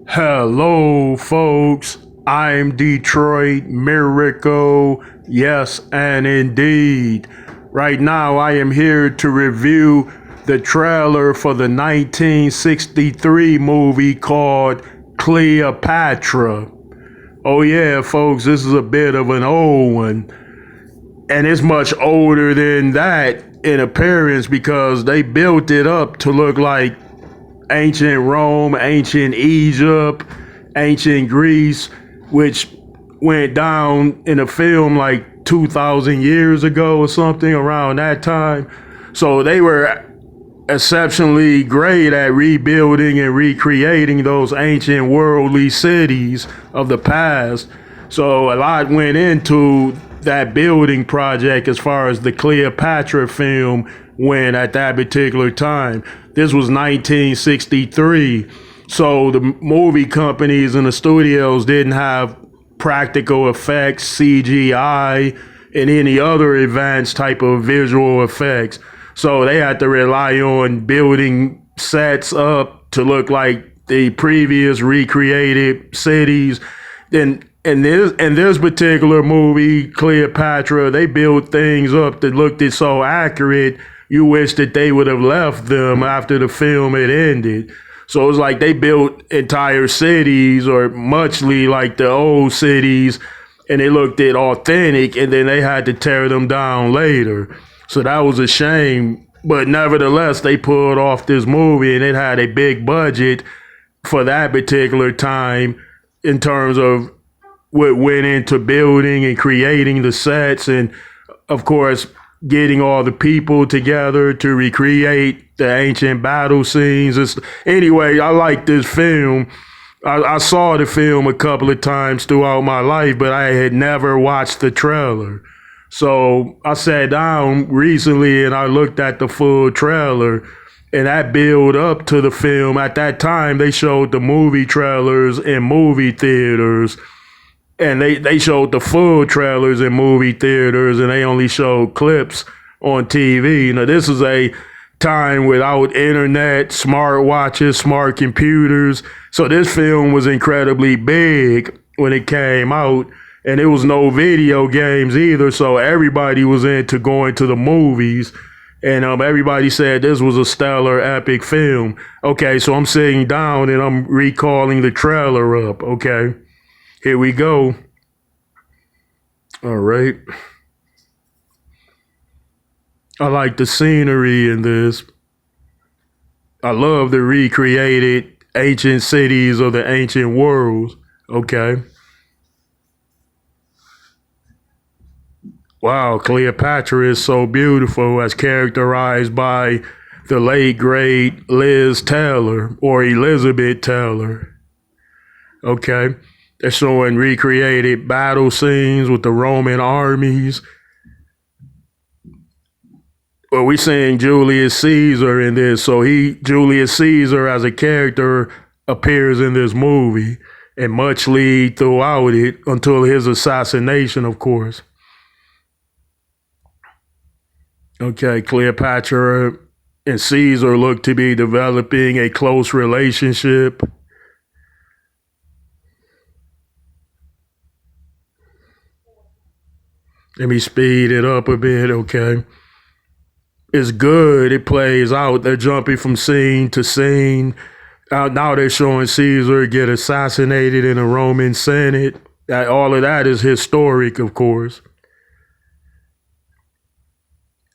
Hello, folks. I'm Detroit Miracle. Yes, and indeed. Right now, I am here to review the trailer for the 1963 movie called Cleopatra. Oh, yeah, folks, this is a bit of an old one. And it's much older than that in appearance because they built it up to look like ancient Rome, ancient Egypt, ancient Greece, which went down in a film like 2,000 years ago or something around that time. So they were exceptionally great at rebuilding and recreating those ancient worldly cities of the past. So a lot went into that building project as far as the Cleopatra film went at that particular time. This was 1963. So the movie companies and the studios didn't have practical effects, CGI, and any other advanced type of visual effects. So they had to rely on building sets up to look like the previous recreated cities. Then in this particular movie, Cleopatra, they built things up that looked it so accurate, you wish that they would have left them after the film had ended. So it was like they built entire cities, or muchly like the old cities, and they looked it authentic, and then they had to tear them down later. So that was a shame. But nevertheless, they pulled off this movie, and it had a big budget for that particular time in terms of what went into building and creating the sets, and of course getting all the people together to recreate the ancient battle scenes. Anyway, I like this film. I saw the film a couple of times throughout my life, but I had never watched the trailer. So I sat down recently and I looked at the full trailer, and that build up to the film. At that time, they showed the movie trailers in movie theaters, and they showed the full trailers in movie theaters, and they only showed clips on TV. This is a time without internet, smart watches, smart computers. So this film was incredibly big when it came out, and there was no video games either. So everybody was into going to the movies, and everybody said this was a stellar, epic film. Okay, so I'm sitting down and I'm recalling the trailer up. Okay. Here we go. All right. I like the scenery in this. I love the recreated ancient cities of the ancient worlds. Okay. Wow, Cleopatra is so beautiful, as characterized by the late great Liz Taylor, or Elizabeth Taylor. Okay. They're showing recreated battle scenes with the Roman armies. Well, we're seeing Julius Caesar in this. So Julius Caesar as a character appears in this movie, and much lead throughout it until his assassination, of course. Okay, Cleopatra and Caesar look to be developing a close relationship. Let me speed it up a bit, okay? It's good. It plays out. They're jumping from scene to scene. Now they're showing Caesar get assassinated in the Roman Senate. All of that is historic, of course.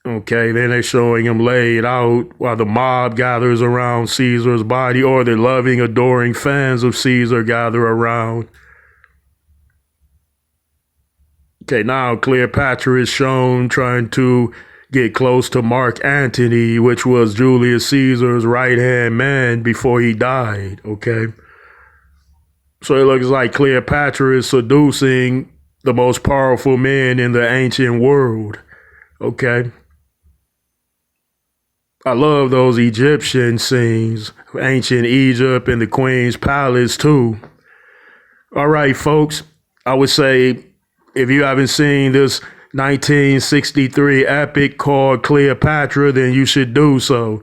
Okay, then they're showing him laid out while the mob gathers around Caesar's body, or the loving, adoring fans of Caesar gather around. Okay, now Cleopatra is shown trying to get close to Mark Antony, which was Julius Caesar's right-hand man before he died, okay? So it looks like Cleopatra is seducing the most powerful men in the ancient world, okay? I love those Egyptian scenes, ancient Egypt and the Queen's Palace too. All right, folks, I would say if you haven't seen this 1963 epic called Cleopatra, then you should do so.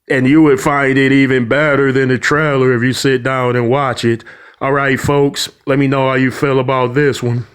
And you would find it even better than the trailer if you sit down and watch it. All right, folks, let me know how you feel about this one.